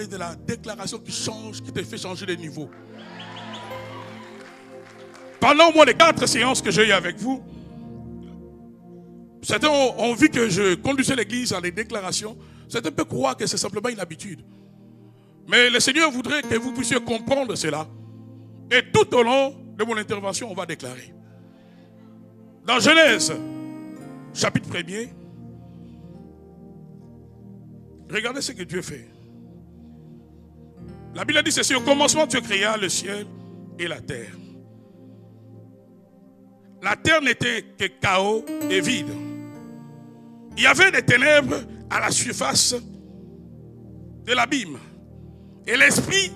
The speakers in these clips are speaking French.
parler de la déclaration qui change, qui te fait changer de niveau. Pendant au moins les 4 séances que j'ai eues avec vous, certains ont vu que je conduisais l'église à des déclarations. Certains peuvent croire que c'est simplement une habitude. Mais le Seigneur voudrait que vous puissiez comprendre cela. Et tout au long de mon intervention, on va déclarer. Dans Genèse, chapitre 1er, regardez ce que Dieu fait. La Bible dit ceci: au commencement, Dieu créa le ciel et la terre. La terre n'était que chaos et vide. Il y avait des ténèbres à la surface de l'abîme. Et l'Esprit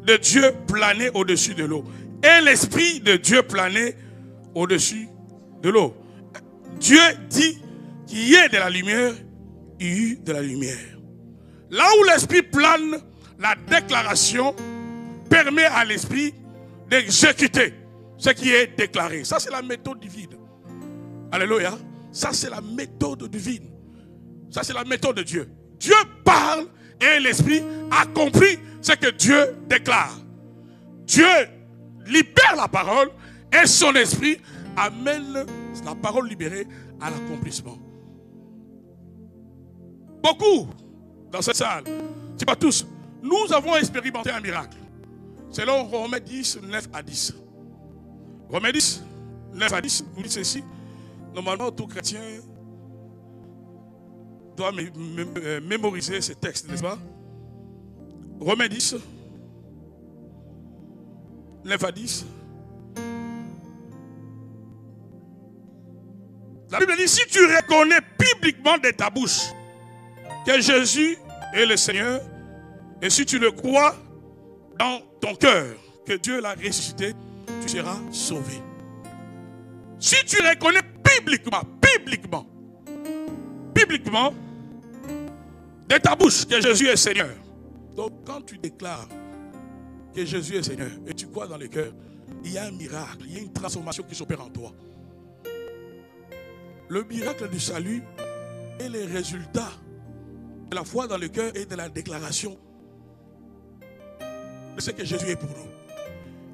de Dieu planait au-dessus de l'eau. Et l'Esprit de Dieu planait au-dessus de l'eau. Dieu dit qu'il y ait de la lumière, il y eut de la lumière. Là où l'Esprit plane, la déclaration permet à l'Esprit d'exécuter ce qui est déclaré. Ça, c'est la méthode divine. Alléluia. Ça, c'est la méthode divine. Ça, c'est la méthode de Dieu. Dieu parle et l'Esprit accomplit ce que Dieu déclare. Dieu libère la parole et son Esprit amène la parole libérée à l'accomplissement. Beaucoup dans cette salle, c'est pas tous, nous avons expérimenté un miracle. Selon Romains 10, 9 à 10. Romains 10, 9 à 10, vous dites ceci. Normalement, tout chrétien doit mémoriser ces textes, n'est-ce pas? Romains 10, 9 à 10. La Bible dit, si tu reconnais publiquement de ta bouche que Jésus est le Seigneur, et si tu le crois dans ton cœur que Dieu l'a ressuscité, tu seras sauvé. Si tu reconnais publiquement de ta bouche que Jésus est Seigneur. Donc quand tu déclares que Jésus est Seigneur et tu crois dans le cœur, il y a un miracle, il y a une transformation qui s'opère en toi. Le miracle du salut est le résultat de la foi dans le cœur et de la déclaration de ce que Jésus est pour nous.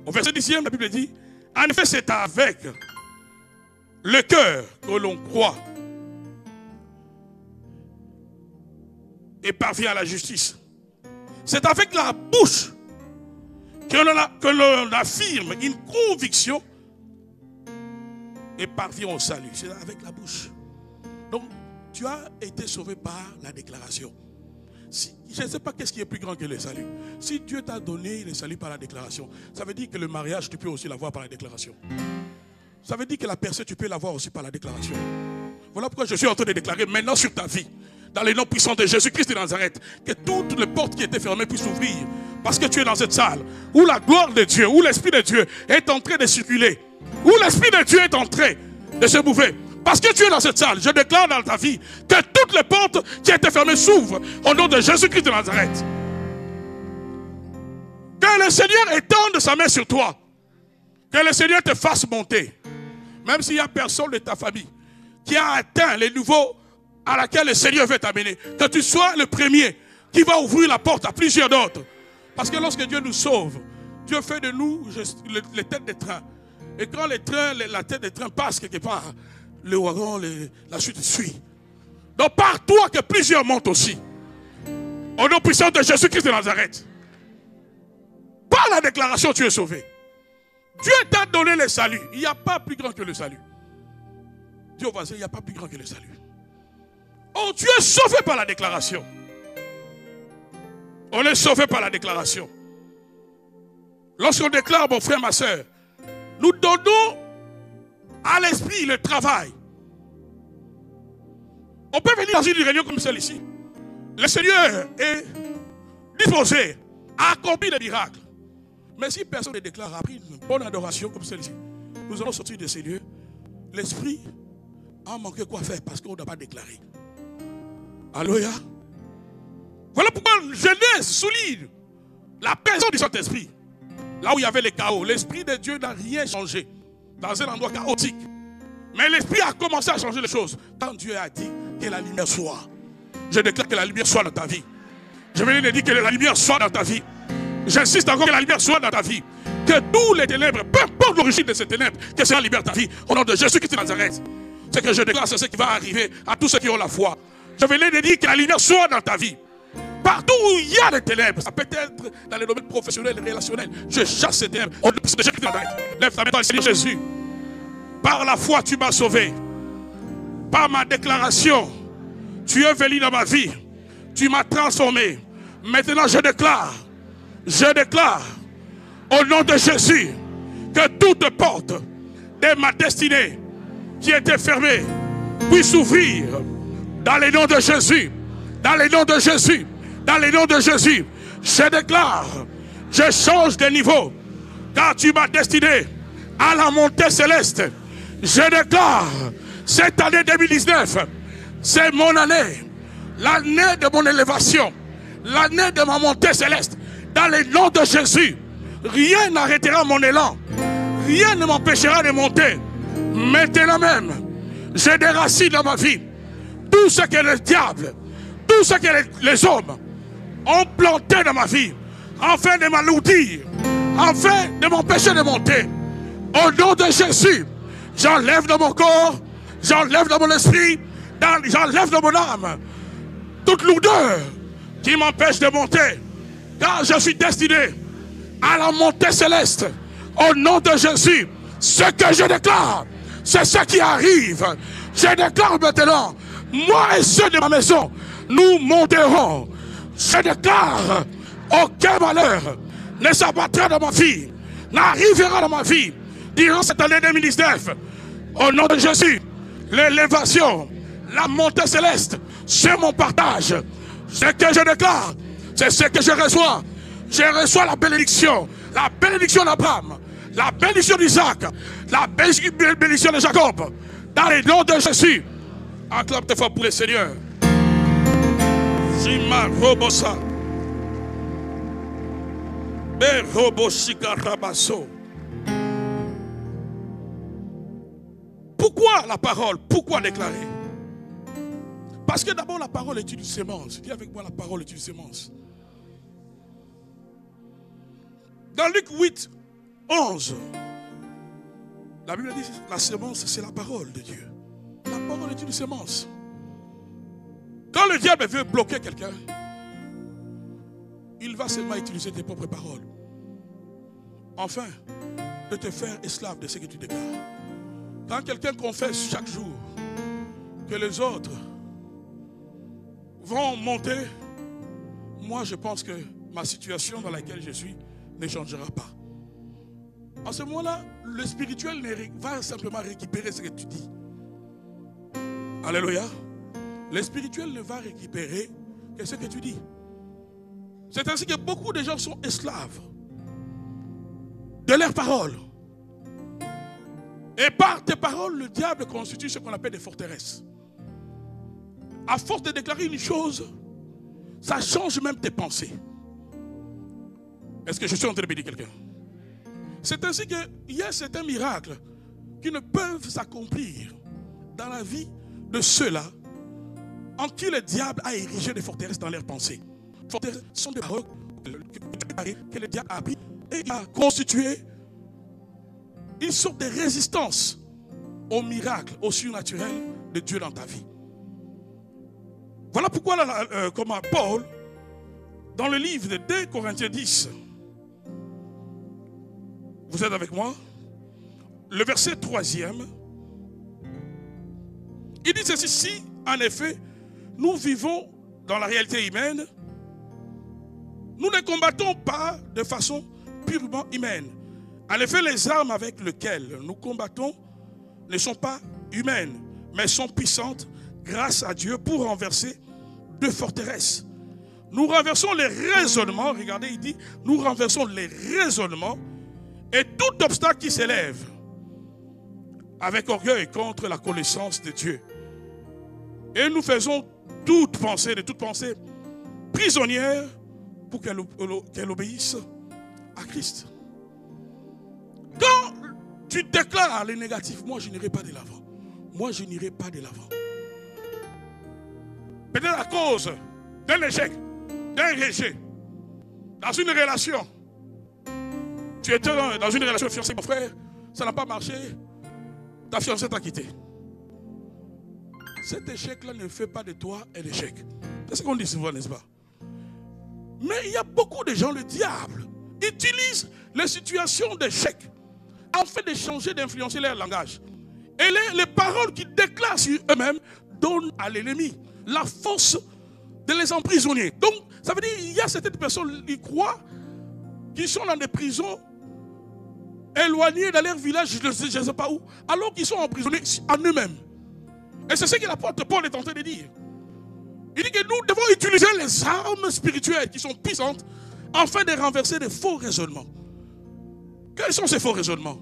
Au verset 10e, la Bible dit, en effet, c'est avec le cœur que l'on croit et parvient à la justice. C'est avec la bouche que l'on affirme une conviction et parvient au salut. C'est avec la bouche. Donc, tu as été sauvé par la déclaration. Je ne sais pas qu'est-ce qui est plus grand que le salut. Si Dieu t'a donné le salut par la déclaration, ça veut dire que le mariage, tu peux aussi l'avoir par la déclaration. Ça veut dire que la personne, tu peux l'avoir aussi par la déclaration. Voilà pourquoi je suis en train de déclarer maintenant sur ta vie, dans le nom puissant de Jésus-Christ de Nazareth, que toutes les portes qui étaient fermées puissent s'ouvrir. Parce que tu es dans cette salle où la gloire de Dieu, où l'Esprit de Dieu est en train de circuler, où l'Esprit de Dieu est en train de se mouver. Parce que tu es dans cette salle, je déclare dans ta vie que toutes les portes qui étaient fermées s'ouvrent au nom de Jésus-Christ de Nazareth. Que le Seigneur étende sa main sur toi. Que le Seigneur te fasse monter. Même s'il n'y a personne de ta famille qui a atteint les niveaux à laquelle le Seigneur veut t'amener. Que tu sois le premier qui va ouvrir la porte à plusieurs d'autres. Parce que lorsque Dieu nous sauve, Dieu fait de nous les têtes des trains. Et quand la tête des trains passe quelque part, le wagon, la chute suit. Donc par toi que plusieurs montent aussi. Au nom puissant de Jésus-Christ de Nazareth. Par la déclaration, tu es sauvé. Dieu t'a donné le salut. Il n'y a pas plus grand que le salut. Dieu va dire, il n'y a pas plus grand que le salut. Oh, tu es sauvé par la déclaration. On est sauvé par la déclaration. Lorsqu'on déclare, mon frère, ma soeur, nous donnons à l'esprit le travail. On peut venir dans une réunion comme celle-ci. Le Seigneur est disposé à accomplir des miracles. Mais si personne ne déclare après une bonne adoration comme celle-ci, nous allons sortir de ces lieux. L'esprit a manqué quoi faire parce qu'on n'a pas déclaré. Alléluia. Voilà pourquoi Genèse souligne la personne du Saint-Esprit. Là où il y avait le chaos, l'Esprit de Dieu n'a rien changé. Dans un endroit chaotique. Mais l'Esprit a commencé à changer les choses. Quand Dieu a dit que la lumière soit. Je déclare que la lumière soit dans ta vie. Je venais de dire que la lumière soit dans ta vie. J'insiste encore que la lumière soit dans ta vie. Que tous les ténèbres, peu importe l'origine de ces ténèbres, que ça libère ta vie. Au nom de Jésus-Christ de Nazareth. Ce que je déclare, c'est ce qui va arriver à tous ceux qui ont la foi. Je venais de dire que la lumière soit dans ta vie. Partout où il y a des ténèbres, ça peut être dans les domaines professionnels et relationnels. Je chasse ces ténèbres. Au nom de Jésus-Christ de Nazareth. Lève ta main dans le Seigneur Jésus. Par la foi, tu m'as sauvé. Par ma déclaration, tu es venu dans ma vie. Tu m'as transformé. Maintenant, je déclare, au nom de Jésus, que toute porte de ma destinée qui était fermée puisse s'ouvrir dans les noms de Jésus. Dans les noms de Jésus. Dans les noms de Jésus. Je déclare, je change de niveau. Car tu m'as destiné à la montée céleste. Je déclare, cette année 2019, c'est mon année. L'année de mon élévation. L'année de ma montée céleste. Dans les noms de Jésus. Rien n'arrêtera mon élan. Rien ne m'empêchera de monter. Maintenant même, j'ai des racines dans ma vie. Tout ce que le diable, tout ce que les hommes ont planté dans ma vie, afin de m'alourdir, afin de m'empêcher de monter. Au nom de Jésus, j'enlève dans mon corps, j'enlève dans mon esprit, j'enlève dans mon âme toute lourdeur qui m'empêche de monter. Car je suis destiné à la montée céleste. Au nom de Jésus, ce que je déclare, c'est ce qui arrive. Je déclare maintenant, moi et ceux de ma maison, nous monterons. Je déclare, aucun malheur ne s'abattra dans ma vie, n'arrivera dans ma vie durant cette année 2019. Au nom de Jésus, l'élévation, la montée céleste, c'est mon partage. Ce que je déclare, c'est ce que je reçois. Je reçois la bénédiction d'Abraham, la bénédiction d'Isaac, la bénédiction de Jacob. Dans les noms de Jésus, acclame tes fois pour le Seigneur. Jima Robosa. Be Roboshika Rabaso. Pourquoi la parole? Pourquoi déclarer? Parce que d'abord la parole est une sémence. Dis avec moi, la parole est une sémence. Dans Luc 8, 11, la Bible dit que la sémence, c'est la parole de Dieu. La parole est une sémence. Quand le diable veut bloquer quelqu'un, il va seulement utiliser tes propres paroles. Enfin, de te faire esclave de ce que tu déclares. Quand quelqu'un confesse chaque jour que les autres vont monter, moi je pense que ma situation dans laquelle je suis ne changera pas. En ce moment-là, le spirituel va simplement récupérer ce que tu dis. Alléluia. Le spirituel ne va récupérer que ce que tu dis. C'est ainsi que beaucoup de gens sont esclaves de leurs paroles. Et par tes paroles, le diable constitue ce qu'on appelle des forteresses. À force de déclarer une chose, ça change même tes pensées. Est-ce que je suis en train de bénir quelqu'un? C'est ainsi qu'il y a certains miracles qui ne peuvent s'accomplir dans la vie de ceux-là en qui le diable a érigé des forteresses dans leurs pensées. Les forteresses sont des paroles que le diable a pris et a constitué une sorte de résistance au miracle, au surnaturel de Dieu dans ta vie. Voilà pourquoi comment Paul, dans le livre de 2 Corinthiens 10, vous êtes avec moi? Le verset 3e, il dit ceci: si en effet nous vivons dans la réalité humaine, nous ne combattons pas de façon purement humaine. En effet, les armes avec lesquelles nous combattons ne sont pas humaines, mais sont puissantes grâce à Dieu pour renverser de forteresses. Nous renversons les raisonnements, regardez, il dit, nous renversons les raisonnements et tout obstacle qui s'élève avec orgueil contre la connaissance de Dieu. Et nous faisons toute pensée prisonnière pour qu'elle obéisse à Christ. Quand tu déclares le négatif, moi je n'irai pas de l'avant. Moi je n'irai pas de l'avant. Peut-être à cause d'un échec, d'un rejet. Dans une relation, tu étais dans une relation fiancée avec ton frère, ça n'a pas marché, ta fiancée t'a quitté. Cet échec-là ne fait pas de toi un échec. C'est ce qu'on dit souvent, n'est-ce pas? Mais il y a beaucoup de gens, le diable utilise les situations d'échec afin de changer, d'influencer leur langage. Et les paroles qu'ils déclarent sur eux-mêmes donnent à l'ennemi la force de les emprisonner. Donc, ça veut dire qu'il y a certaines personnes qui croient qu'ils sont dans des prisons éloignées de leur village, je ne sais pas où, alors qu'ils sont emprisonnés en eux-mêmes. Et c'est ce que l'apôtre Paul est en train de dire. Il dit que nous devons utiliser les armes spirituelles qui sont puissantes afin de renverser des faux raisonnements. Quels sont ces faux raisonnements?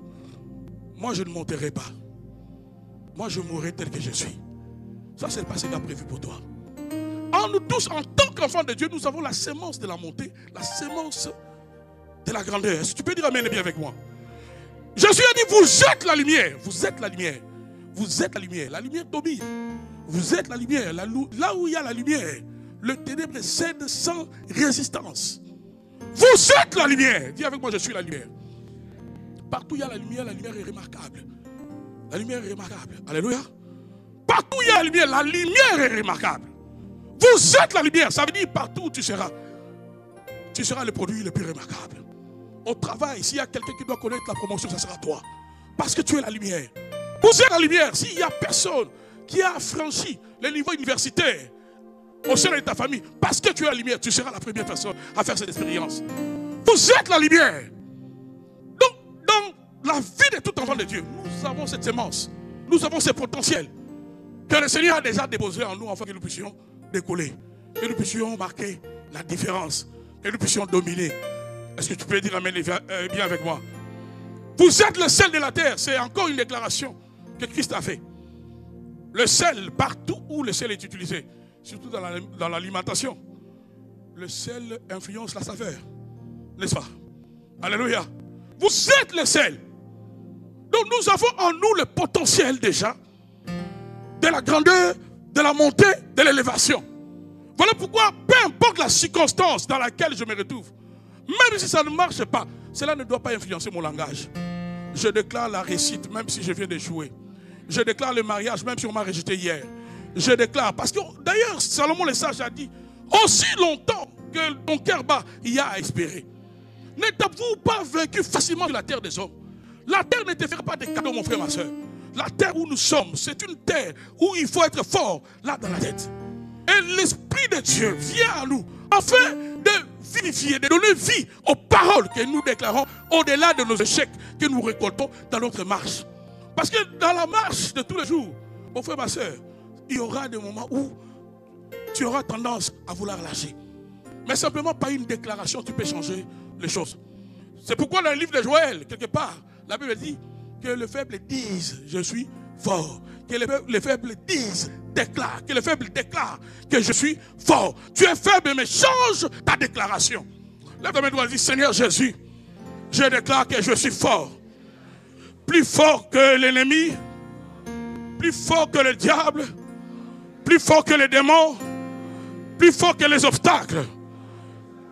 Moi, je ne monterai pas. Moi, je mourrai tel que je suis. Ça, c'est pas ce qu'il a prévu pour toi. En nous tous, en tant qu'enfants de Dieu, nous avons la sémence de la montée, la sémence de la grandeur. Est-ce que tu peux dire amen et bien avec moi? Jésus a dit, vous êtes la lumière. Vous êtes la lumière. Vous êtes la lumière. La lumière domine. Vous êtes la lumière. Là où il y a la lumière, le ténèbre cède sans résistance. Vous êtes la lumière. Dis avec moi, je suis la lumière. Partout où il y a la lumière est remarquable. La lumière est remarquable. Alléluia. Partout où il y a la lumière est remarquable. Vous êtes la lumière. Ça veut dire partout où tu seras le produit le plus remarquable. Au travail, s'il y a quelqu'un qui doit connaître la promotion, ça sera toi. Parce que tu es la lumière. Vous êtes la lumière. S'il n'y a personne qui a franchi les niveaux universitaires au sein de ta famille, parce que tu es la lumière, tu seras la première personne à faire cette expérience. Vous êtes la lumière. Donc, dans la vie de tout enfant de Dieu, nous avons cette sémence. Nous avons ce potentiel que le Seigneur a déjà déposé en nous afin que nous puissions décoller, que nous puissions marquer la différence, que nous puissions dominer. Est-ce que tu peux dire amen bien avec moi? Vous êtes le sel de la terre. C'est encore une déclaration que Christ a fait. Le sel, partout où le sel est utilisé, surtout dans l'alimentation, le sel influence la saveur. N'est-ce pas? Alléluia. Vous êtes le sel. Donc nous avons en nous le potentiel déjà de la grandeur, de la montée, de l'élévation. Voilà pourquoi, peu importe la circonstance dans laquelle je me retrouve, même si ça ne marche pas, cela ne doit pas influencer mon langage. Je déclare la réussite même si je viens d'échouer. Je déclare le mariage même si on m'a rejeté hier. Je déclare, parce que d'ailleurs Salomon le sage a dit, aussi longtemps que ton cœur bat, il y a à espérer. N'êtes-vous pas vaincu facilement de la terre des hommes? La terre ne te fera pas de cadeaux, mon frère, ma soeur. La terre où nous sommes, c'est une terre où il faut être fort, là dans la tête. Et l'Esprit de Dieu vient à nous afin de vivifier, de donner vie aux paroles que nous déclarons au-delà de nos échecs que nous récoltons dans notre marche. Parce que dans la marche de tous les jours, mon frère, ma soeur, il y aura des moments où tu auras tendance à vouloir lâcher. Mais simplement par une déclaration, tu peux changer les choses. C'est pourquoi dans le livre de Joël, quelque part, la Bible dit que les faibles disent « je suis fort ». Que les faibles disent, déclarent, que les faibles déclarent que je suis fort. Tu es faible, mais change ta déclaration. Lève ta main droite et dis, Seigneur Jésus, je déclare que je suis fort. Plus fort que l'ennemi, plus fort que le diable, plus fort que les démons, plus fort que les obstacles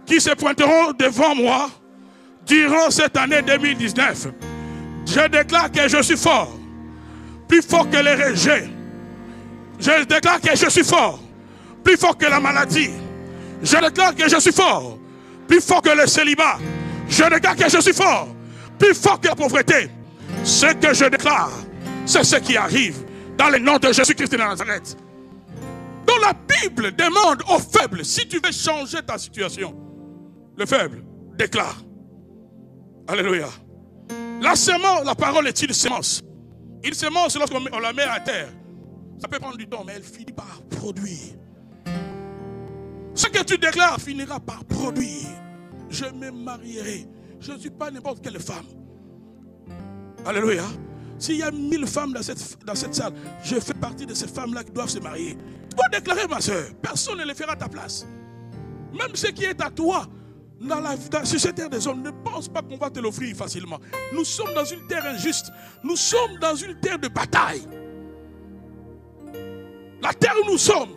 qui se pointeront devant moi durant cette année 2019. Je déclare que je suis fort. Plus fort que les rejets. Je déclare que je suis fort. Plus fort que la maladie. Je déclare que je suis fort. Plus fort que le célibat. Je déclare que je suis fort. Plus fort que la pauvreté. Ce que je déclare, c'est ce qui arrive dans le nom de Jésus-Christ de Nazareth. Donc la Bible demande aux faibles, si tu veux changer ta situation, le faible déclare. Alléluia. La sémence, la parole est une sémence. Une sémence, lorsqu'on la met à terre, ça peut prendre du temps, mais elle finit par produire. Ce que tu déclares finira par produire. Je me marierai. Je ne suis pas n'importe quelle femme. Alléluia. S'il y a 1000 femmes dans cette salle, je fais partie de ces femmes-là qui doivent se marier. Tu dois déclarer, ma soeur. Personne ne le fera à ta place. Même ce qui est à toi, sur cette terre des hommes, ne pense pas qu'on va te l'offrir facilement. Nous sommes dans une terre injuste. Nous sommes dans une terre de bataille. La terre où nous sommes,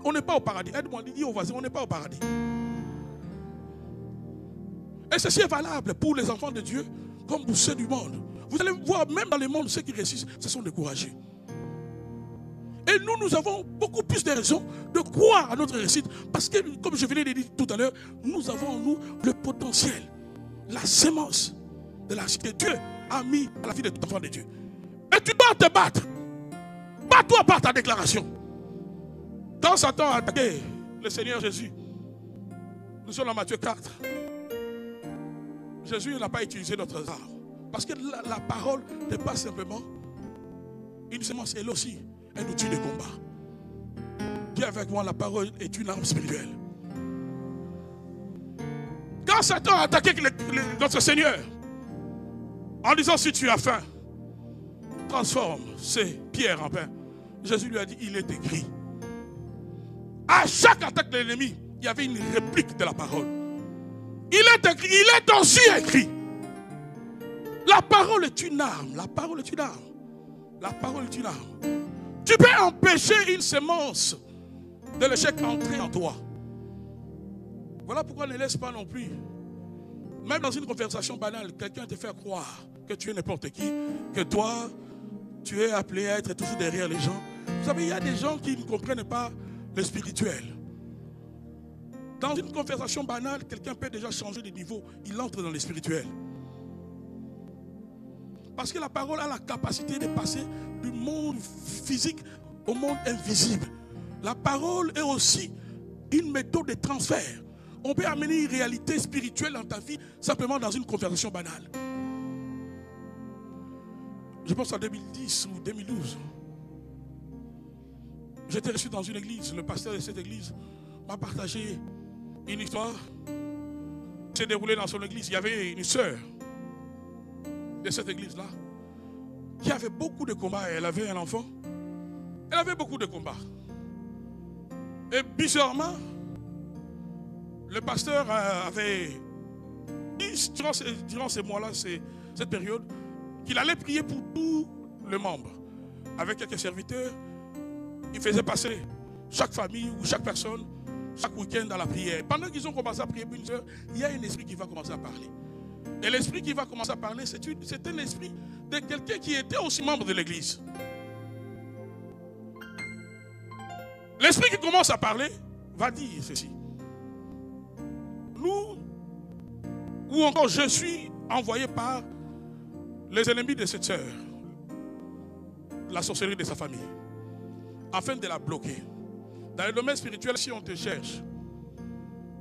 on n'est pas au paradis. Aide-moi, dis au voisin, on n'est pas au paradis. Et ceci est valable pour les enfants de Dieu comme pour ceux du monde. Vous allez voir, même dans le monde, ceux qui réussissent, se sont découragés. Et nous avons beaucoup plus de raisons de croire à notre réussite. Parce que, comme je venais de dire tout à l'heure, nous avons en nous le potentiel, la sémence de la réussite que Dieu a mis à la vie de tout enfant de Dieu. Et tu dois te battre. Bats-toi par ta déclaration. Quand Satan a attaqué le Seigneur Jésus, nous sommes dans Matthieu 4. Jésus n'a pas utilisé notre arme. Parce que la parole n'est pas simplement une sémence, elle aussi un outil de combat. Dis avec moi, la parole est une arme spirituelle. Quand Satan a attaqué notre Seigneur, en disant si tu as faim, transforme ces pierres en pain. Jésus lui a dit, il est écrit. À chaque attaque de l'ennemi, il y avait une réplique de la parole. Il est écrit, il est aussi écrit. La parole est une arme. La parole est une arme. La parole est une arme. Tu peux empêcher une sémence de l'échec entrer en toi. Voilà pourquoi ne laisse pas non plus. Même dans une conversation banale, quelqu'un te fait croire que tu es n'importe qui, que toi, tu es appelé à être toujours derrière les gens. Vous savez, il y a des gens qui ne comprennent pas le spirituel. Dans une conversation banale, quelqu'un peut déjà changer de niveau. Il entre dans le spirituel. Parce que la parole a la capacité de passer du monde physique au monde invisible. La parole est aussi une méthode de transfert. On peut amener une réalité spirituelle dans ta vie simplement dans une conversation banale. Je pense en 2010 ou 2012. J'étais reçu dans une église. Le pasteur de cette église m'a partagé une histoire qui s'est déroulée dans son église. Il y avait une sœur de cette église-là qui avait beaucoup de combats. Elle avait un enfant. Elle avait beaucoup de combats. Et bizarrement, le pasteur avait dit durant ces mois-là, cette période, qu'il allait prier pour tous les membres. Avec quelques serviteurs, il faisait passer chaque famille ou chaque personne, chaque week-end dans la prière. Pendant qu'ils ont commencé à prier pour une soeur, il y a un esprit qui va commencer à parler. Et l'esprit qui va commencer à parler, c'est un esprit de quelqu'un qui était aussi membre de l'église. L'esprit qui commence à parler va dire ceci. Nous, ou encore je suis envoyé par les ennemis de cette sœur, la sorcellerie de sa famille, afin de la bloquer. Dans le domaine spirituel, si on te cherche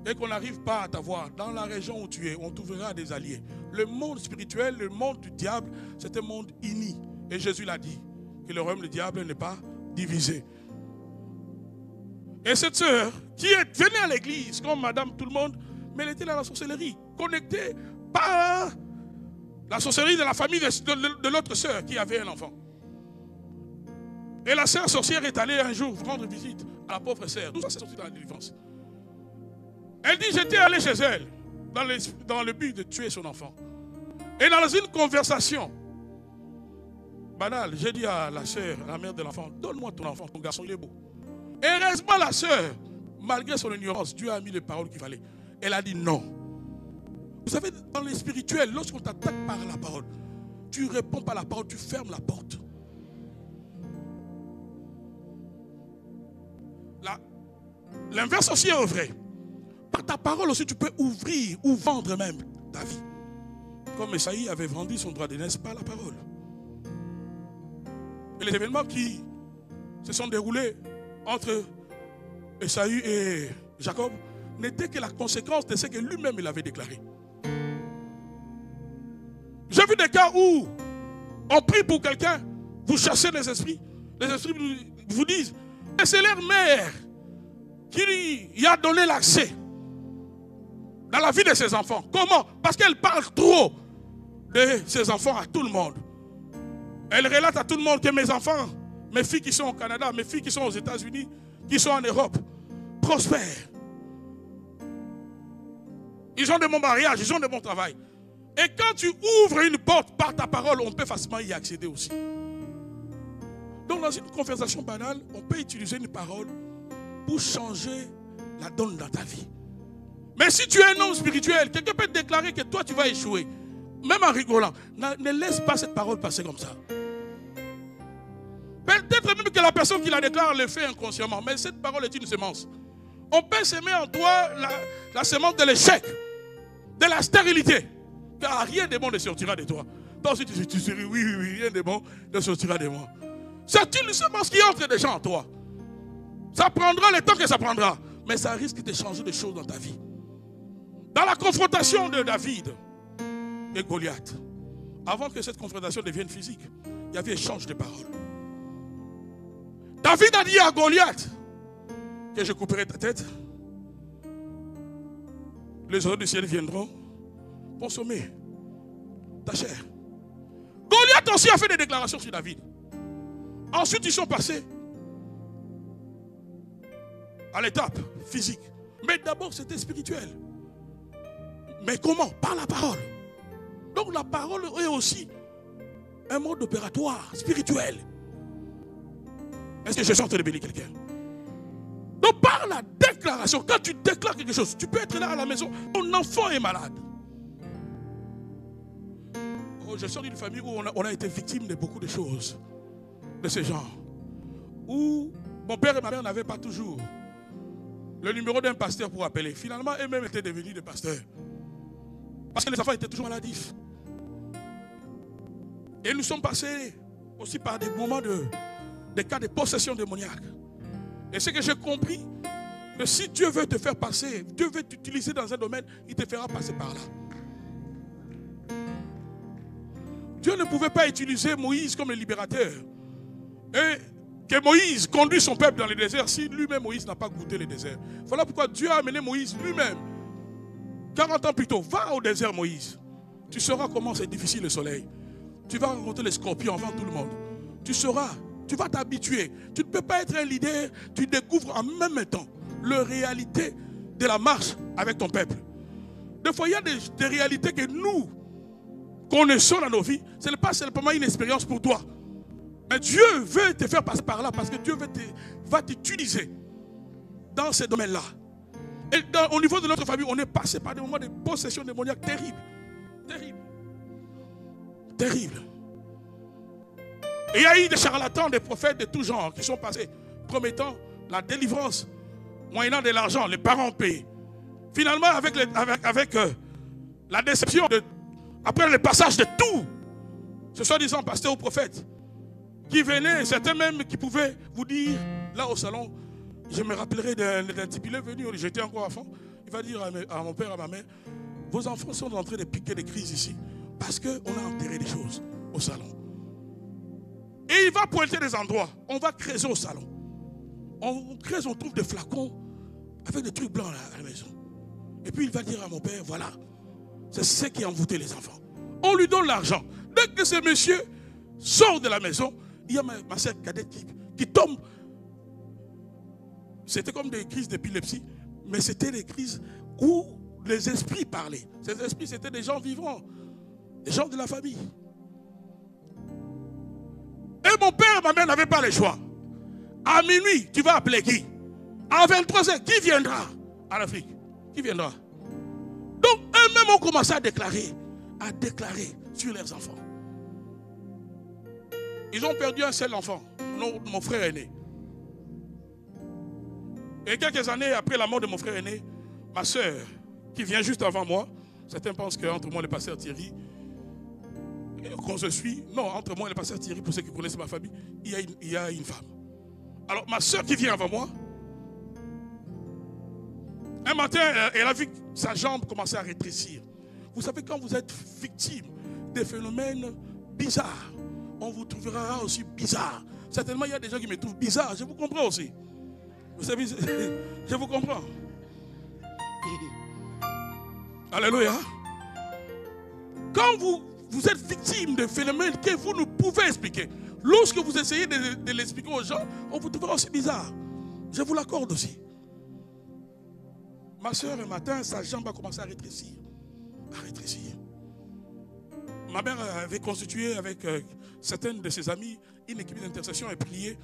et qu'on n'arrive pas à t'avoir dans la région où tu es, on trouvera des alliés. Le monde spirituel, le monde du diable, c'est un monde uni. Et Jésus l'a dit, que le royaume du diable n'est pas divisé. Et cette sœur, qui est venue à l'église, comme madame tout le monde, mais elle était dans la sorcellerie, connectée par la sorcellerie de la famille de l'autre sœur qui avait un enfant. Et la sœur sorcière est allée un jour rendre visite à la pauvre sœur. Tout ça, c'est sorti dans la délivrance. Elle dit, j'étais allé chez elle dans le but de tuer son enfant. Et dans une conversation banale, j'ai dit à la sœur, à la mère de l'enfant, donne-moi ton enfant, ton garçon, il est beau. Et heureusement, la sœur, malgré son ignorance, Dieu a mis les paroles qu'il fallait. Elle a dit non. Vous savez, dans le spirituel, lorsqu'on t'attaque par la parole, tu réponds par la parole, tu fermes la porte. L'inverse aussi est vrai. Par ta parole aussi, tu peux ouvrir ou vendre même ta vie. Comme Esaïe avait vendu son droit d'aînesse par la parole. Et les événements qui se sont déroulés entre Esaü et Jacob n'étaient que la conséquence de ce que lui-même il avait déclaré. J'ai vu des cas où on prie pour quelqu'un, vous chassez les esprits vous disent, et c'est leur mère qui y a donné l'accès dans la vie de ses enfants. Comment? Parce qu'elle parle trop de ses enfants à tout le monde. Elle relate à tout le monde que mes enfants, mes filles qui sont au Canada, mes filles qui sont aux États-Unis, qui sont en Europe, prospèrent. Ils ont de bons mariages, ils ont de bons travail. Et quand tu ouvres une porte par ta parole, on peut facilement y accéder aussi. Donc dans une conversation banale, on peut utiliser une parole pour changer la donne dans ta vie. Mais si tu es un homme spirituel, quelqu'un peut te déclarer que toi tu vas échouer. Même en rigolant. Ne laisse pas cette parole passer comme ça. Peut-être même que la personne qui la déclare le fait inconsciemment. Mais cette parole est une semence. On peut semer en toi la semence de l'échec, de la stérilité. Car rien de bon ne sortira de toi. Toi aussi tu dis oui, rien de bon ne sortira de moi. C'est une semence qui entre déjà en toi. Ça prendra le temps que ça prendra. Mais ça risque de changer des choses dans ta vie. Dans la confrontation de David et Goliath, avant que cette confrontation devienne physique, il y avait échange de paroles. David a dit à Goliath que je couperai ta tête. Les oiseaux du ciel viendront consommer ta chair. Goliath aussi a fait des déclarations sur David. Ensuite, ils sont passés à l'étape physique. Mais d'abord, c'était spirituel. Mais comment? Par la parole. Donc la parole est aussi un mode opératoire spirituel. Est-ce que je suis en train de bénir quelqu'un? Donc par la déclaration, quand tu déclares quelque chose, tu peux être là à la maison, ton enfant est malade. Oh, je sors d'une famille où on a été victime de beaucoup de choses de ce genre. Où mon père et ma mère n'avaient pas toujours le numéro d'un pasteur pour appeler. Finalement, eux-mêmes étaient devenus des pasteurs. Parce que les enfants étaient toujours maladifs. Et nous sommes passés aussi par des moments des cas de possession démoniaque. Et ce que j'ai compris, que si Dieu veut te faire passer, Dieu veut t'utiliser dans un domaine, il te fera passer par là. Dieu ne pouvait pas utiliser Moïse comme le libérateur. Et que Moïse conduit son peuple dans le désert si lui-même Moïse n'a pas goûté le désert. Voilà pourquoi Dieu a amené Moïse lui-même. 40 ans plus tôt, va au désert Moïse. Tu sauras comment c'est difficile le soleil. Tu vas rencontrer les scorpions avant tout le monde. Tu sauras, tu vas t'habituer. Tu ne peux pas être un leader, tu découvres en même temps la réalité de la marche avec ton peuple. Des fois, il y a des réalités que nous connaissons dans nos vies. Ce n'est pas simplement une expérience pour toi. Mais Dieu veut te faire passer par là parce que Dieu va t'utiliser dans ces domaines-là. Et au niveau de notre famille, on est passé par des moments de possession démoniaque terribles. Terribles. Terribles. Et il y a eu des charlatans, des prophètes de tout genre qui sont passés, promettant la délivrance, moyennant de l'argent, les parents payés. Finalement, avec la déception, après le passage de tout, ce soi-disant pasteur ou prophète, qui venaient, certains même qui pouvaient vous dire, là au salon, je me rappellerai d'un type, il est venu, j'étais encore enfant, il va dire à mon père, à ma mère, vos enfants sont en train de piquer des crises ici, parce qu'on a enterré des choses au salon. Et il va pointer des endroits, on va creuser au salon. On creuse, on trouve des flacons avec des trucs blancs à la maison. Et puis il va dire à mon père, voilà, c'est ce qui a envoûté les enfants. On lui donne l'argent. Dès que ce monsieur sort de la maison, il y a ma soeur cadette qui tombe. C'était comme des crises d'épilepsie, mais c'était des crises où les esprits parlaient. Ces esprits, c'était des gens vivants, des gens de la famille. Et mon père et ma mère n'avaient pas le choix. À minuit, tu vas appeler qui? À 23h, qui viendra en Afrique? Qui viendra? Donc, eux-mêmes ont commencé à déclarer sur leurs enfants. Ils ont perdu un seul enfant, mon frère aîné. Et quelques années après la mort de mon frère aîné, ma soeur, qui vient juste avant moi, certains pensent qu'entre moi et le pasteur Thierry, qu'on se suit, non, entre moi et le pasteur Thierry, pour ceux qui connaissent ma famille, il y a une femme. Alors ma soeur qui vient avant moi, un matin, elle a vu sa jambe commencer à rétrécir. Vous savez, quand vous êtes victime des phénomènes bizarres, on vous trouvera aussi bizarre. Certainement, il y a des gens qui me trouvent bizarre. Je vous comprends aussi. Vous savez, je vous comprends. Alléluia. Quand vous êtes victime de phénomènes que vous ne pouvez expliquer, lorsque vous essayez de l'expliquer aux gens, on vous trouvera aussi bizarre. Je vous l'accorde aussi. Ma soeur, un matin, sa jambe a commencé à rétrécir. Ma mère avait constitué avec certaines de ses amies une équipe d'intercession et prié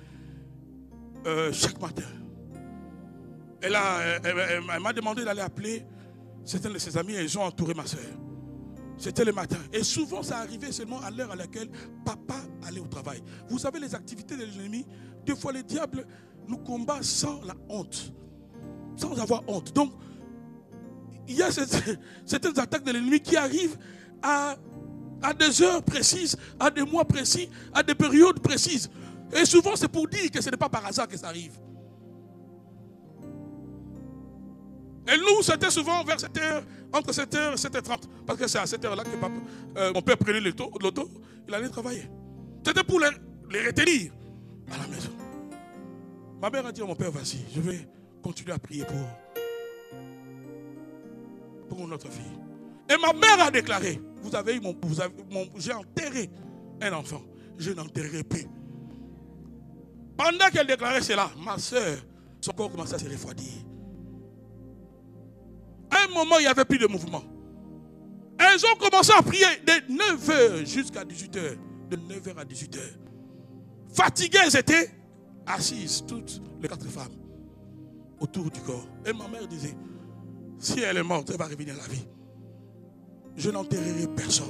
chaque matin. Elle m'a demandé d'aller appeler certains de ses amis, ils ont entouré ma soeur. C'était le matin. Et souvent, ça arrivait seulement à l'heure à laquelle papa allait au travail. Vous savez, les activités de l'ennemi, des fois, le diable nous combat sans la honte. Sans avoir honte. Donc, il y a certaines attaques de l'ennemi qui arrivent à des heures précises, à des mois précis, à des périodes précises. Et souvent, c'est pour dire que ce n'est pas par hasard que ça arrive. Et nous, c'était souvent vers 7h, entre 7h et 7h30. Parce que c'est à cette heure-là que mon père prenait l'auto, il allait travailler. C'était pour les retenir à la maison. Ma mère a dit à mon père, vas-y, je vais continuer à prier pour notre fille. Et ma mère a déclaré, j'ai enterré un enfant, je n'enterrerai plus. Pendant qu'elle déclarait cela, ma soeur, son corps commençait à se refroidir. À un moment, il n'y avait plus de mouvement. Elles ont commencé à prier de 9h jusqu'à 18h. De 9h à 18h. Fatiguées, elles étaient assises, toutes les 4 femmes, autour du corps. Et ma mère disait, si elle est morte, elle va revenir à la vie. Je n'enterrerai personne.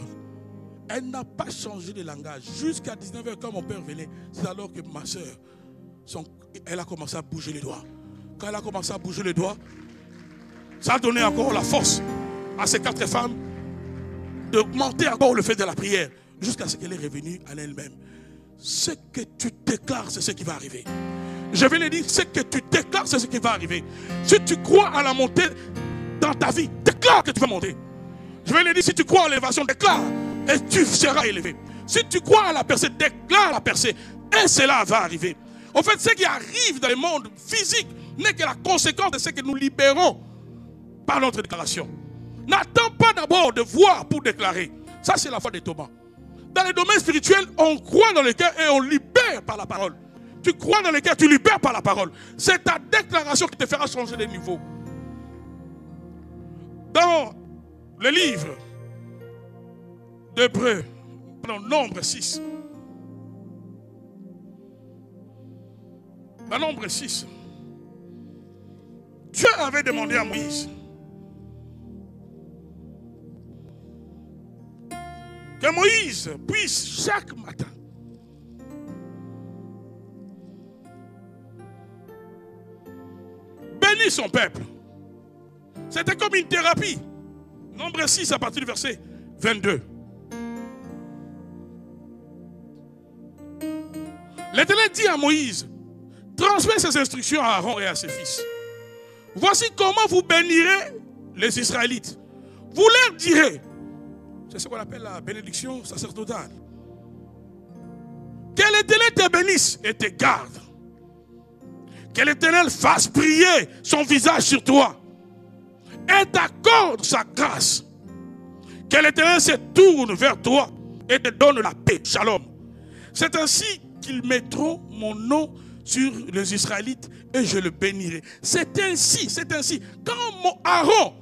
Elle n'a pas changé de langage. Jusqu'à 19h, quand mon père venait, c'est alors que ma soeur, elle a commencé à bouger les doigts. Quand elle a commencé à bouger les doigts, ça a donné encore la force à ces 4 femmes d'augmenter encore le fait de la prière jusqu'à ce qu'elle est revenue à elle-même. Ce que tu déclares, c'est ce qui va arriver. Je vais le dire, ce que tu déclares, c'est ce qui va arriver. Si tu crois à la montée dans ta vie, déclare que tu vas monter. Je vais le dire, si tu crois à l'élévation, déclare et tu seras élevé. Si tu crois à la percée, déclare la percée et cela va arriver. En fait, ce qui arrive dans le monde physique n'est que la conséquence de ce que nous libérons par notre déclaration. N'attends pas d'abord de voir pour déclarer. Ça, c'est la foi de Thomas. Dans le domaine spirituel, on croit dans le cœur et on libère par la parole. Tu crois dans le cœur, tu libères par la parole. C'est ta déclaration qui te fera changer de niveau. Dans le livre d'Hébreux, Nombre 6. Dans Nombre 6, Dieu avait demandé à Moïse que Moïse puisse chaque matin bénir son peuple. C'était comme une thérapie. Nombre 6 à partir du verset 22. L'Éternel dit à Moïse, transmets ces instructions à Aaron et à ses fils. Voici comment vous bénirez les Israélites. Vous leur direz, c'est ce qu'on appelle la bénédiction sacerdotale, que l'Éternel te bénisse et te garde. Que l'Éternel fasse briller son visage sur toi et t'accorde sa grâce. Que l'Éternel se tourne vers toi et te donne la paix. Shalom. C'est ainsi qu'ils mettront mon nom sur les Israélites et je le bénirai. C'est ainsi. Quand Aaron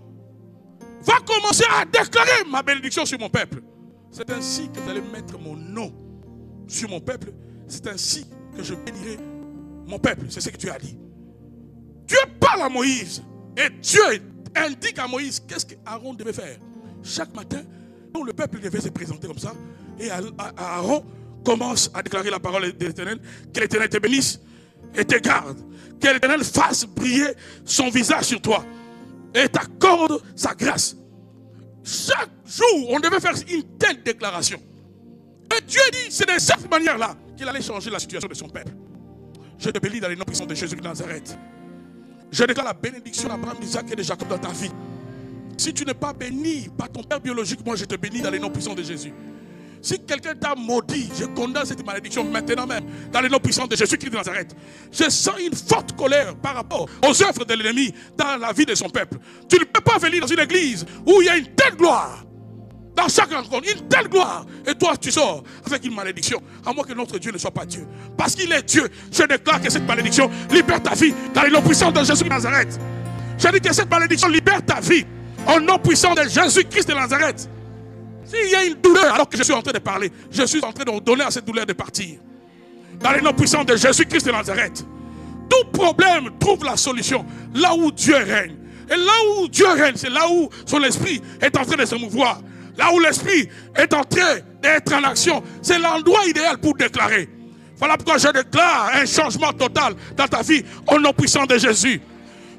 va commencer à déclarer ma bénédiction sur mon peuple, c'est ainsi que vous allez mettre mon nom sur mon peuple. C'est ainsi que je bénirai mon peuple. C'est ce que Dieu a dit. Dieu parle à Moïse et Dieu indique à Moïse qu'est-ce qu'Aaron devait faire. Chaque matin, le peuple devait se présenter comme ça et Aaron commence à déclarer la parole de l'Éternel. Que l'Éternel te bénisse et te garde. Que l'Éternel fasse briller son visage sur toi et t'accorde sa grâce. Chaque jour, on devait faire une telle déclaration. Et Dieu dit, c'est de cette manière-là qu'il allait changer la situation de son peuple. Je te bénis dans les noms puissants de Jésus de Nazareth. Je déclare la bénédiction d'Abraham, d'Isaac et de Jacob dans ta vie. Si tu n'es pas béni par ton père biologique, moi je te bénis dans les noms puissants de Jésus. Si quelqu'un t'a maudit, je condamne cette malédiction maintenant même, dans les noms puissants de Jésus-Christ de Nazareth. Je sens une forte colère par rapport aux œuvres de l'ennemi dans la vie de son peuple. Tu ne peux pas venir dans une église où il y a une telle gloire. Dans chaque rencontre, une telle gloire. Et toi, tu sors avec une malédiction. À moins que notre Dieu ne soit pas Dieu. Parce qu'il est Dieu. Je déclare que cette malédiction libère ta vie dans les noms puissants de Jésus de Nazareth. Je dis que cette malédiction libère ta vie au nom puissant de Jésus-Christ de Nazareth. S'il y a une douleur alors que je suis en train de parler, je suis en train de donner à cette douleur de partir. Dans les noms puissants de Jésus-Christ de Nazareth. Tout problème trouve la solution là où Dieu règne. Et là où Dieu règne, c'est là où son esprit est en train de se mouvoir. Là où l'esprit est en train d'être en action. C'est l'endroit idéal pour déclarer. Voilà pourquoi je déclare un changement total dans ta vie au nom puissant de Jésus.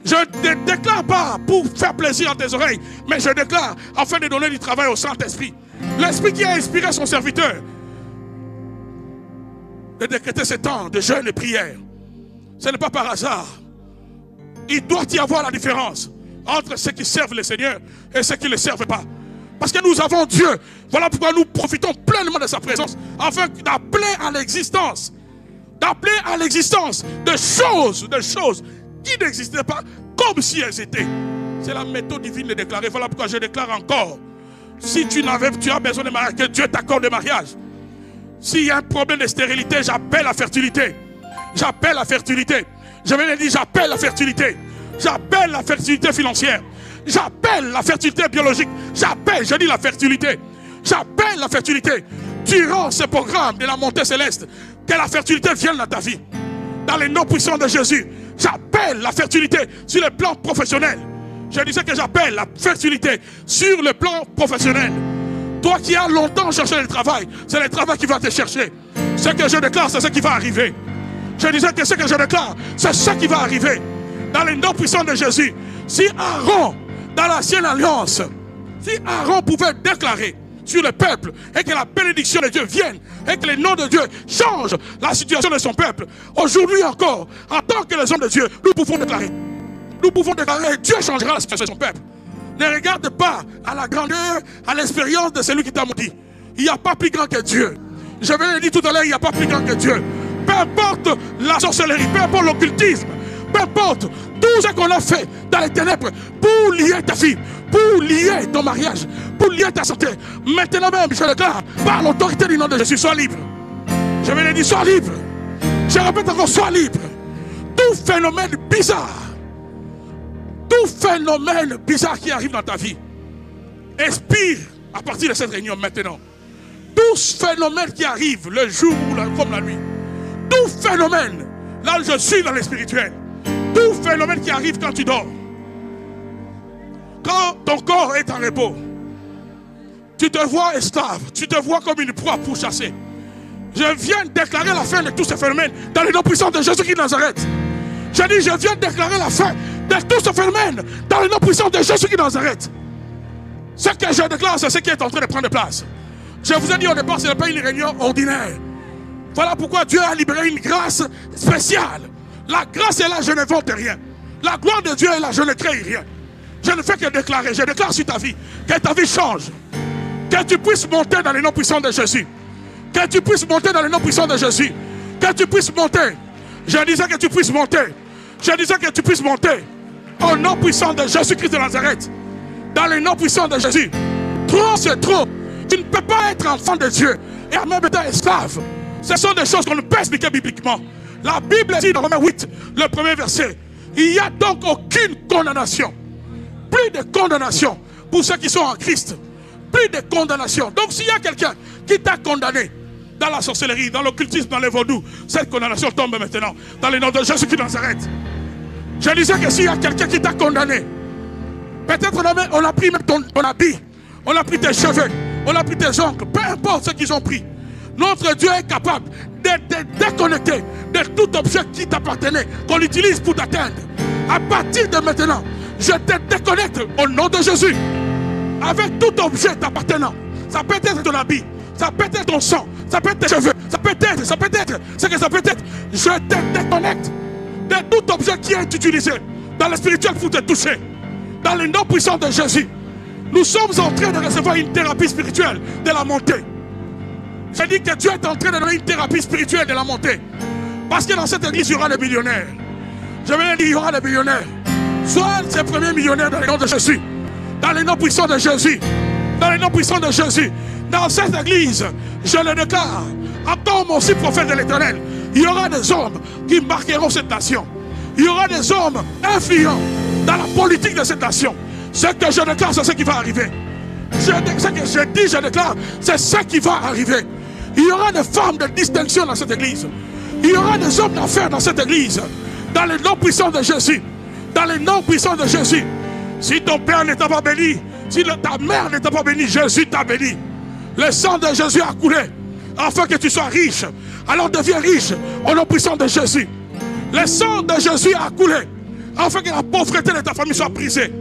Je ne déclare pas pour faire plaisir à tes oreilles, mais je déclare afin de donner du travail au Saint-Esprit. L'Esprit qui a inspiré son serviteur de décréter ces temps de jeûne et prière. Ce n'est pas par hasard. Il doit y avoir la différence entre ceux qui servent le Seigneur et ceux qui ne le servent pas. Parce que nous avons Dieu. Voilà pourquoi nous profitons pleinement de sa présence afin d'appeler à l'existence. D'appeler à l'existence de choses qui n'existaient pas comme si elles étaient. C'est la méthode divine de déclarer. Voilà pourquoi je déclare encore. Si tu as besoin de mariage, que Dieu t'accorde le mariage. S'il y a un problème de stérilité, j'appelle la fertilité. J'appelle la fertilité. Je vais le dire, j'appelle la fertilité. J'appelle la fertilité financière. J'appelle la fertilité biologique. J'appelle, je dis la fertilité. J'appelle la fertilité. Durant ce programme de la montée céleste, que la fertilité vienne dans ta vie. Dans les noms puissants de Jésus. J'appelle la fertilité sur le plan professionnel. Je disais que j'appelle la fertilité sur le plan professionnel. Toi qui as longtemps cherché le travail, c'est le travail qui va te chercher. Ce que je déclare, c'est ce qui va arriver. Je disais que ce que je déclare, c'est ce qui va arriver. Dans les noms puissants de Jésus. Si Aaron, dans l'ancienne alliance, si Aaron pouvait déclarer sur le peuple et que la bénédiction de Dieu vienne et que le nom de Dieu change la situation de son peuple, aujourd'hui encore, en tant que les hommes de Dieu, nous pouvons déclarer. Nous pouvons déclarer, Dieu changera la situation de son peuple. Ne regarde pas à la grandeur, à l'expérience de celui qui t'a maudit. Il n'y a pas plus grand que Dieu. Je vais le dire tout à l'heure, il n'y a pas plus grand que Dieu. Peu importe la sorcellerie, peu importe l'occultisme, peu importe tout ce qu'on a fait dans les ténèbres pour lier ta fille, pour lier ton mariage, pour lier ta santé. Maintenant même, je déclare, par l'autorité du nom de Jésus, sois libre. Je vais le dire, sois libre. Je répète encore, sois libre. Tout phénomène bizarre qui arrive dans ta vie, expire à partir de cette réunion maintenant. Tout phénomène qui arrive le jour comme la nuit, tout phénomène, là je suis dans le spirituel, tout phénomène qui arrive quand tu dors, quand ton corps est en repos, tu te vois esclave, tu te vois comme une proie pour chasser. Je viens de déclarer la fin de tous ces phénomènes dans le nom puissant de Jésus-Christ de Nazareth. Je dis, je viens de déclarer la fin de tout ce phénomène dans le nom puissant de Jésus-Christ de Nazareth. Ce que je déclare, c'est ce qui est en train de prendre place. Je vous ai dit au départ, ce n'est pas une réunion ordinaire. Voilà pourquoi Dieu a libéré une grâce spéciale. La grâce est là, je ne vante rien. La gloire de Dieu est là, je ne crée rien. Je ne fais que déclarer, je déclare sur ta vie, que ta vie change. Que tu puisses monter dans le nom puissant de Jésus. Que tu puisses monter dans le nom puissant de Jésus. Que tu puisses monter. Je disais que tu puisses monter. Je disais que tu puisses monter. Au nom puissant de Jésus-Christ de Nazareth. Dans le nom puissant de Jésus. Trop, c'est trop. Tu ne peux pas être enfant de Dieu et en même temps esclave. Ce sont des choses qu'on ne peut expliquer bibliquement. La Bible dit dans Romains 8, le premier verset, il n'y a donc aucune condamnation. Plus de condamnation pour ceux qui sont en Christ. Plus de condamnation. Donc s'il y a quelqu'un qui t'a condamné dans la sorcellerie, dans l'occultisme, dans les vaudous, cette condamnation tombe maintenant dans le nom de Jésus-Christ de Nazareth. Je disais que s'il y a quelqu'un qui t'a condamné, peut-être on a pris même ton habit, on a pris tes cheveux, on a pris tes ongles, peu importe ce qu'ils ont pris. Notre Dieu est capable de te déconnecter de tout objet qui t'appartenait, qu'on utilise pour t'atteindre. À partir de maintenant, je te déconnecte au nom de Jésus. Avec tout objet t'appartenant. Ça peut être ton habit, ça peut être ton sang, ça peut être tes cheveux, ça peut être, ce que ça peut être. Je te déconnecte de tout objet qui est utilisé dans le spirituel pour te toucher. Dans le nom puissant de Jésus. Nous sommes en train de recevoir une thérapie spirituelle de la montée. Je dis que Dieu est en train de donner une thérapie spirituelle de la montée. Parce que dans cette église, il y aura des millionnaires. Je vais dire, il y aura des millionnaires. Sois ces premiers millionnaires dans le nom de Jésus. Dans le nom puissant de Jésus. Dans le nom puissant de Jésus. Dans cette église, je le déclare, en tant que aussi prophète de l'Éternel, il y aura des hommes qui marqueront cette nation. Il y aura des hommes influents dans la politique de cette nation. Ce que je déclare, c'est ce qui va arriver. Ce que je dis, je déclare, c'est ce qui va arriver. Il y aura des femmes de distinction dans cette église. Il y aura des hommes d'affaires dans cette église. Dans le nom puissant de Jésus. Dans le nom puissant de Jésus. Si ton père n'était pas béni, si ta mère n'était pas bénie, Jésus t'a béni. Le sang de Jésus a coulé afin que tu sois riche. Alors deviens riche au nom puissant de Jésus. Le sang de Jésus a coulé afin que la pauvreté de ta famille soit brisée.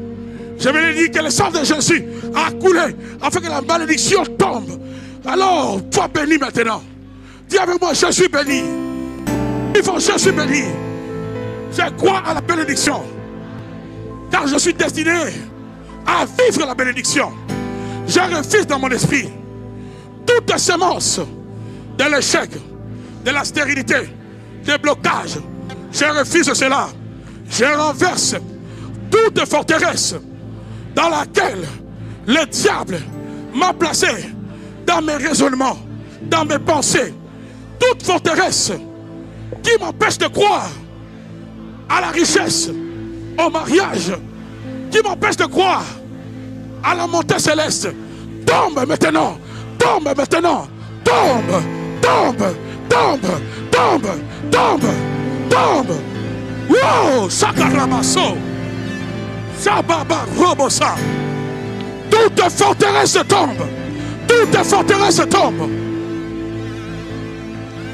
Je vais dire que le sang de Jésus a coulé afin que la malédiction tombe. Alors, toi béni maintenant. Dis avec moi, je suis béni. Il faut, je suis béni. Je crois à la bénédiction. Car je suis destiné à vivre la bénédiction. Je refuse dans mon esprit toute semence de l'échec, de la stérilité, des blocages. Je refuse cela. Je renverse toute forteresse dans laquelle le diable m'a placé dans mes raisonnements, dans mes pensées. Toute forteresse qui m'empêche de croire à la richesse, au mariage, qui m'empêche de croire à la montée céleste, tombe maintenant, tombe maintenant, tombe, tombe, tombe, tombe, tombe, tombe. Wow, Sakaramaso, Sababa Robosa. Toute forteresse tombe, toute forteresse tombe,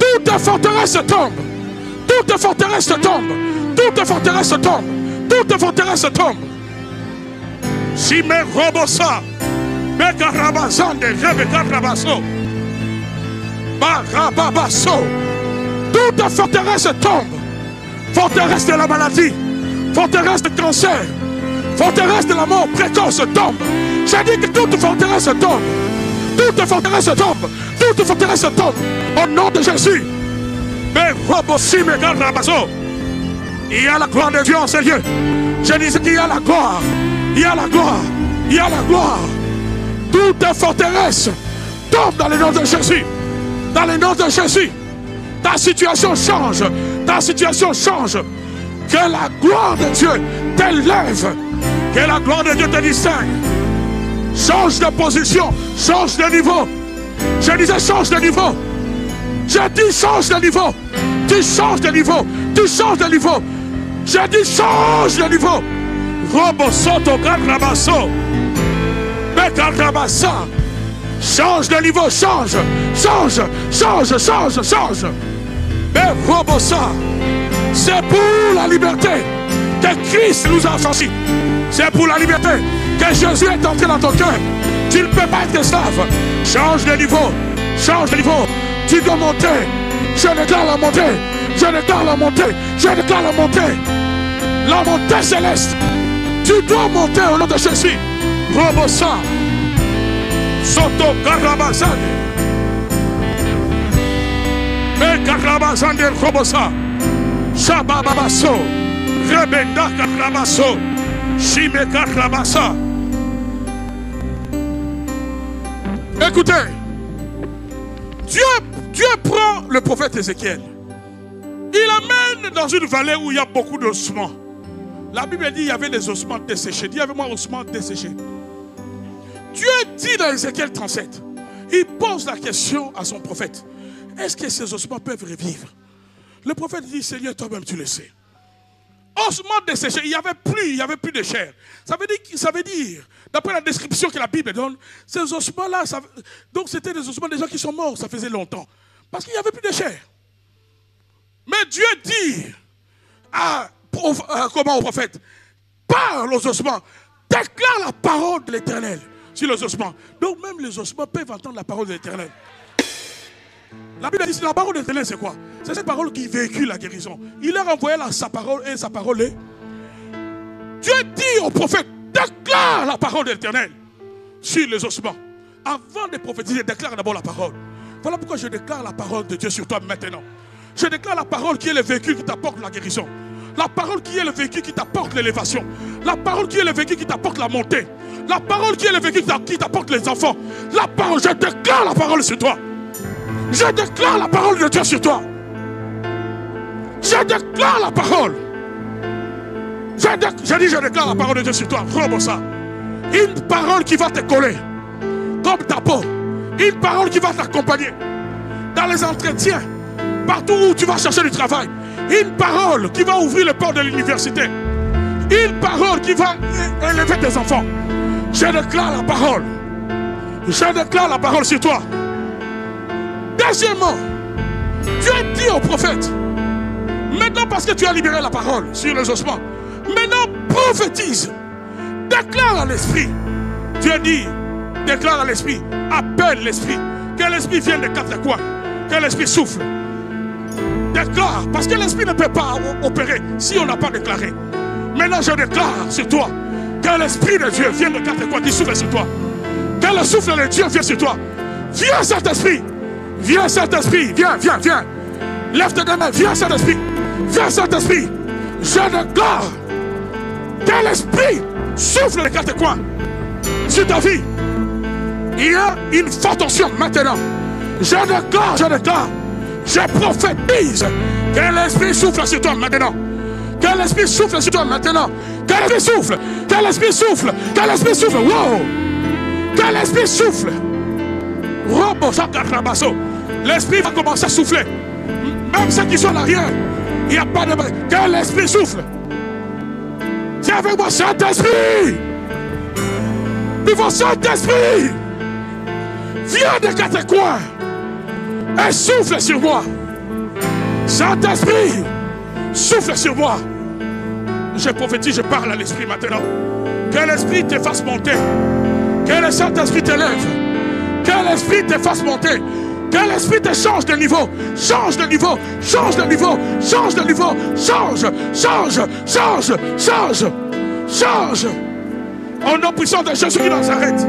toute forteresse tombe, toute forteresse tombe, toute forteresse tombe, toute forteresse tombe. Si me Robosa, Mekarabazande, Rebekarabaso, Barababaso, toute forteresse tombe. Forteresse de la maladie, forteresse de cancer, forteresse de la mort précoce tombe. J'ai dit que toute forteresse tombe. Toute forteresse tombe. Toute forteresse tombe. Au nom de Jésus. Il y a la gloire de Dieu en ce lieu. Je disais qu'il y a la gloire. Il y a la gloire. Il y a la gloire. Toute forteresse tombe dans le nom de Jésus. Dans le nom de Jésus. Ta situation change. Ta situation change. Que la gloire de Dieu t'élève. Que la gloire de Dieu te distingue. Change de position. Change de niveau. Je disais change de niveau. J'ai dit change de niveau. Tu changes de niveau. Tu changes de niveau. J'ai dit change de niveau. Robo soto garrabasso. Bekarrabassa. Change de niveau. Change. Change. Change. Change. Change. C'est pour la liberté que Christ nous a affranchis. C'est pour la liberté que Jésus est entré dans ton cœur. Tu ne peux pas être esclave. Change de niveau. Change de niveau. Tu dois monter. Je déclare la montée. Je déclare la montée. Je déclare la montée. La montée céleste. Tu dois monter au nom de Jésus. Robosa. Soto Karabazane. Karabazande Robosa. Shabababaso. Rebenda Karabaso. Shime Karabasa. Écoutez, Dieu prend le prophète Ézéchiel. Il l'amène dans une vallée où il y a beaucoup d'ossements. La Bible dit qu'il y avait des ossements desséchés. Dis avec moi, ossements desséchés. Dieu dit dans Ézéchiel 37, il pose la question à son prophète. Est-ce que ces ossements peuvent revivre? Le prophète dit, Seigneur, toi-même tu le sais. Ossements desséchés, il n'y avait plus de chair. Ça veut dire, d'après la description que la Bible donne, ces ossements-là, donc c'était des ossements des gens qui sont morts, ça faisait longtemps. Parce qu'il n'y avait plus de chair. Mais Dieu dit au prophète, parle aux ossements, déclare la parole de l'Éternel sur les ossements. Donc même les ossements peuvent entendre la parole de l'Éternel. La Bible dit, la parole de l'Éternel c'est quoi? C'est cette parole qui véhicule la guérison. Il leur envoyé sa parole et sa parole est. Dieu dit au prophète, déclare la parole de l'Éternel sur les ossements. Avant de prophétiser, déclare d'abord la parole. Voilà pourquoi je déclare la parole de Dieu sur toi maintenant. Je déclare la parole qui est le véhicule qui t'apporte la guérison. La parole qui est le véhicule qui t'apporte l'élévation. La parole qui est le véhicule qui t'apporte la montée. La parole qui est le véhicule qui t'apporte les enfants. La parole, je déclare la parole sur toi. Je déclare la parole de Dieu sur toi. Je déclare la parole. Je déclare la parole de Dieu sur toi. Robo ça. Une parole qui va te coller comme ta peau. Une parole qui va t'accompagner dans les entretiens, partout où tu vas chercher du travail. Une parole qui va ouvrir les portes de l'université. Une parole qui va élever tes enfants. Je déclare la parole. Je déclare la parole sur toi. Deuxièmement, tu as dit au prophète, maintenant parce que tu as libéré la parole sur les ossements, maintenant prophétise, déclare à l'esprit. Tu as dit, déclare à l'esprit, appelle l'esprit, que l'esprit vienne des quatre coins, que l'esprit souffle. Déclare, parce que l'esprit ne peut pas opérer si on n'a pas déclaré. Maintenant je déclare sur toi, que l'esprit de Dieu vienne des quatre coins, qui souffle sur toi. Que le souffle de Dieu vienne sur toi. Viens Saint-Esprit. Viens Saint-Esprit, viens, viens, viens. Lève tes deux mains, viens Saint-Esprit. Viens Saint-Esprit. Je déclare que l'Esprit souffle les quatre coins sur ta vie. Il y a une forte tension maintenant. Je déclare, je prophétise que l'Esprit souffle sur toi maintenant. Que l'Esprit souffle sur toi maintenant. Que l'Esprit souffle, que l'Esprit souffle, que l'Esprit souffle. Wow! Que l'Esprit souffle. L'Esprit va commencer à souffler. Même ceux qui sont en arrière, il n'y a pas de... Que l'Esprit souffle. Tiens avec moi, Saint-Esprit. Vivant Saint-Esprit. Viens des quatre coins et souffle sur moi. Saint-Esprit, souffle sur moi. Je prophétise, je parle à l'Esprit maintenant. Que l'Esprit te fasse monter. Que le Saint-Esprit t'élève. Que l'Esprit te fasse monter. Que l'Esprit te change de niveau. Change de niveau. Change de niveau. Change de niveau. Change. Change. Change. Change. Change. Au nom puissant de Jésus qui Nazareth.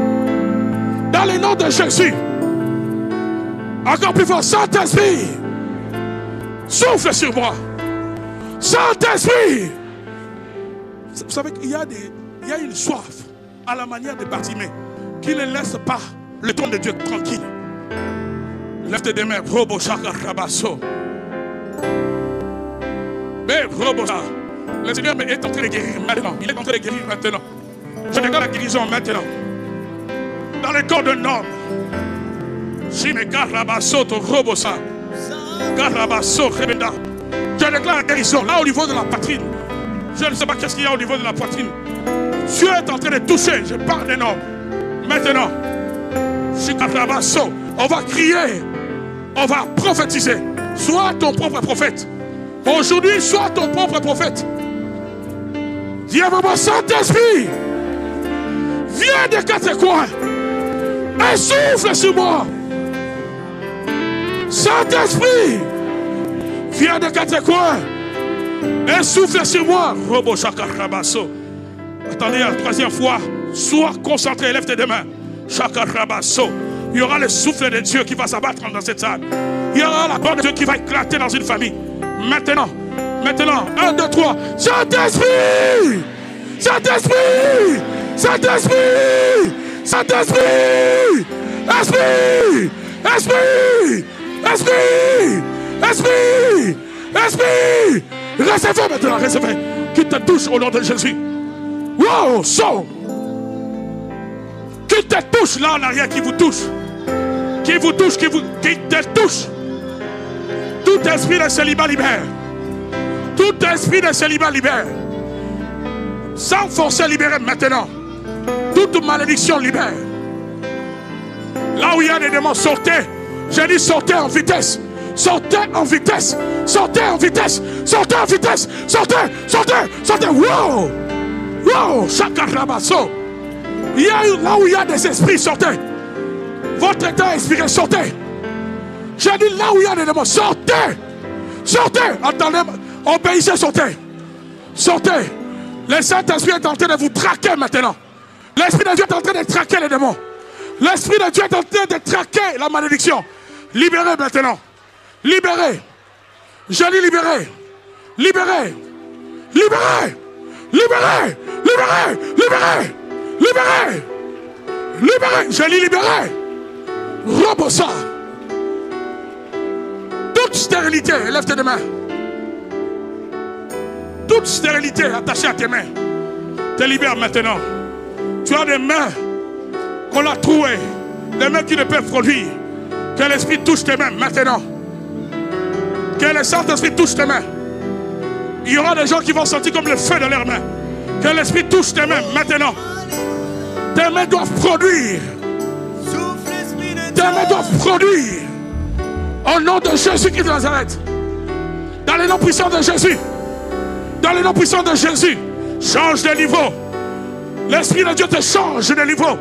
Dans le nom de Jésus. Encore plus fort. Saint-Esprit. Souffle sur moi. Saint-Esprit. Vous savez qu'il y a une soif à la manière de Bartimée qui ne laisse pas le trône de Dieu tranquille. Lève tes mains. Robo Shaka Rabasso. Mais Robo, le Seigneur est en train de guérir maintenant. Il est en train de guérir maintenant. Je déclare la guérison maintenant. Dans le corps d'un homme. Shime Karabasso to Robosa. Karabasso Rebenda. Je déclare la guérison là au niveau de la poitrine. Je ne sais pas qu'est-ce qu'il y a au niveau de la poitrine. Dieu est en train de toucher. Je parle d'un homme. Maintenant. On va crier. On va prophétiser. Sois ton propre prophète. Aujourd'hui, sois ton propre prophète. Dis avec moi, Saint-Esprit. Viens des quatre coins. Et souffle sur moi. Saint-Esprit. Viens des quatre coins. Et souffle sur moi. Robo Shaka Rabasso. Attendez la troisième fois. Sois concentré. Lève tes deux mains. Shaka Rabasso. Il y aura le souffle de Dieu qui va s'abattre dans cette salle. Il y aura la gloire de Dieu qui va éclater dans une famille. Maintenant. Maintenant. 1, 2, 3. Saint-Esprit. Saint-Esprit. Saint-Esprit. Saint-Esprit. Esprit. Esprit. Esprit. Esprit. Esprit. Recevez maintenant. Recevez. Qui te touche au nom de Jésus. Wow. Sors. Qui te touche là en arrière, qui vous touche. Qui vous touche, qui te touche. Tout esprit de célibat libère. Tout esprit de célibat libère. Sans forcer libérer maintenant. Toute malédiction libère. Là où il y a des démons, sortez. J'ai dit sortez en vitesse. Sortez en vitesse. Sortez en vitesse. Sortez en vitesse. Sortez. Sortez. Sortez. Wow. Wow. Chaka Rabasso. Il y a là où il y a des esprits, sortez. Votre état inspiré, sortez. J'ai dit là où il y a des démons, sortez. Sortez. Attendez, obéissez, sortez. Sortez. Le Saint-Esprit est en train de vous traquer maintenant. L'Esprit de Dieu est en train de traquer les démons. L'Esprit de Dieu est en train de traquer la malédiction. Libérez maintenant. Libérez. Je dis libérez. Libérez. Libérez. Libérez. Libérez. Libérez. Libérez. Libérez. Je dis libérez. Robosa. Toute stérilité, lève tes mains. Toute stérilité attachée à tes mains, te libère maintenant. Tu as des mains qu'on a trouées, des mains qui ne peuvent produire. Que l'Esprit touche tes mains maintenant. Que le Saint-Esprit touche tes mains. Il y aura des gens qui vont sentir comme le feu de leurs mains. Que l'Esprit touche tes mains maintenant. Tes mains doivent produire. Tes mains doivent produire. Au nom de Jésus-Christ de Nazareth. Dans le nom puissant de Jésus. Dans le nom puissant de Jésus. Change de niveau. L'Esprit de Dieu te change de niveau.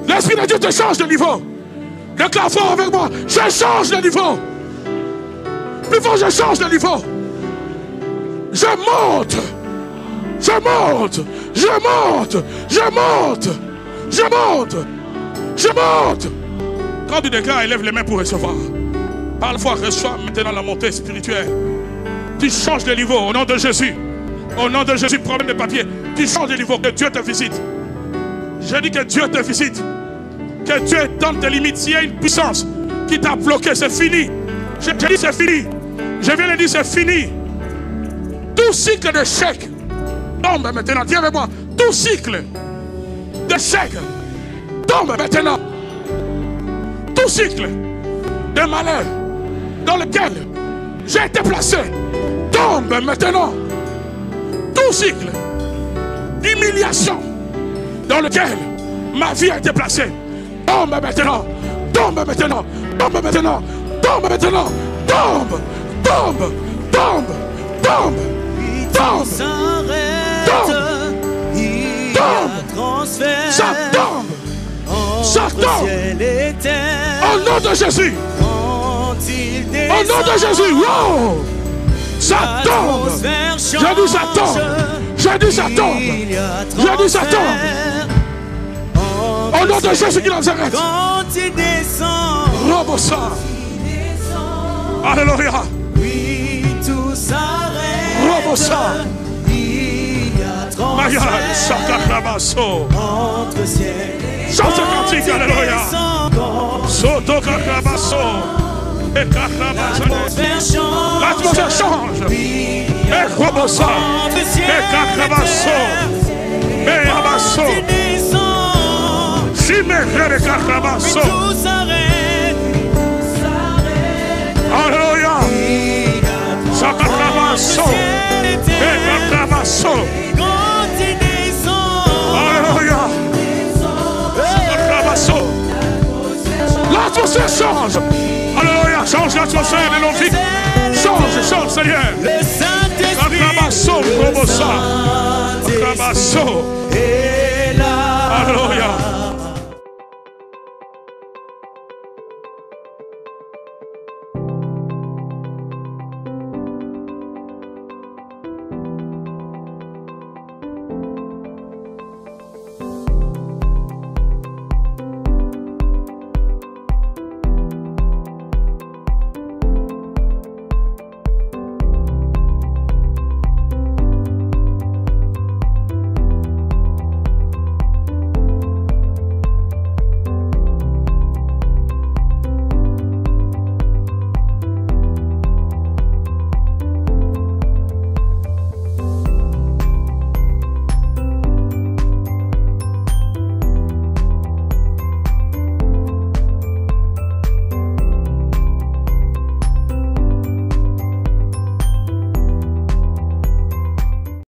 L'Esprit de Dieu te change de niveau. Déclare fort avec moi. Je change de niveau. Plus fort, je change de niveau. Je monte. Je monte. Je monte. Je monte. Je monte. Je monte. Quand tu déclares, élève les mains pour recevoir. Parle-moi, reçois maintenant la montée spirituelle. Tu changes de niveau au nom de Jésus. Au nom de Jésus, problème de papier. Tu changes de niveau, que Dieu te visite. Je dis que Dieu te visite. Que Dieu donne tes limites. S'il y a une puissance qui t'a bloqué, c'est fini. Je dis c'est fini. Je viens de dire c'est fini. Tout cycle d'échec tombe maintenant. Dis avec moi. Tout cycle d'échec tombe maintenant. Tout cycle de malheur dans lequel j'ai été placé tombe maintenant. Tout cycle d'humiliation dans lequel ma vie a été placée tombe maintenant. Tombe maintenant. Tombe maintenant. Tombe maintenant. Tombe. Tombe. Tombe. Tombe. Tombe. Tombe. Ça tombe. Ça tombe. Au nom de Jésus. Au nom de Jésus. Wow. Ça tombe. Je dis ça tombe. Je dis ça tombe. Je dis ça tombe. Au nom de Jésus qui Nazareth. Quand il descend. Robosa. Alléluia. Oui, tout s'arrête. Robosa. Il y a transfert entre ciel et chante cantique, alléluia. Soto Kakabaso. Et Kakabaso. L'atmosphère change. Et Robosa. Et Kakabaso. Et Abaso. Chimère et Kakabaso. Alléluia. Sakakabaso. Et Kakabaso. Alléluia. Sakakabaso. L'atmosphère change. Alléluia. Change l'atmosphère de nos vies. Change, change, Seigneur. Le Saint-Esprit. Kakabaso. Robosa. Kakabaso. Et là. Alléluia.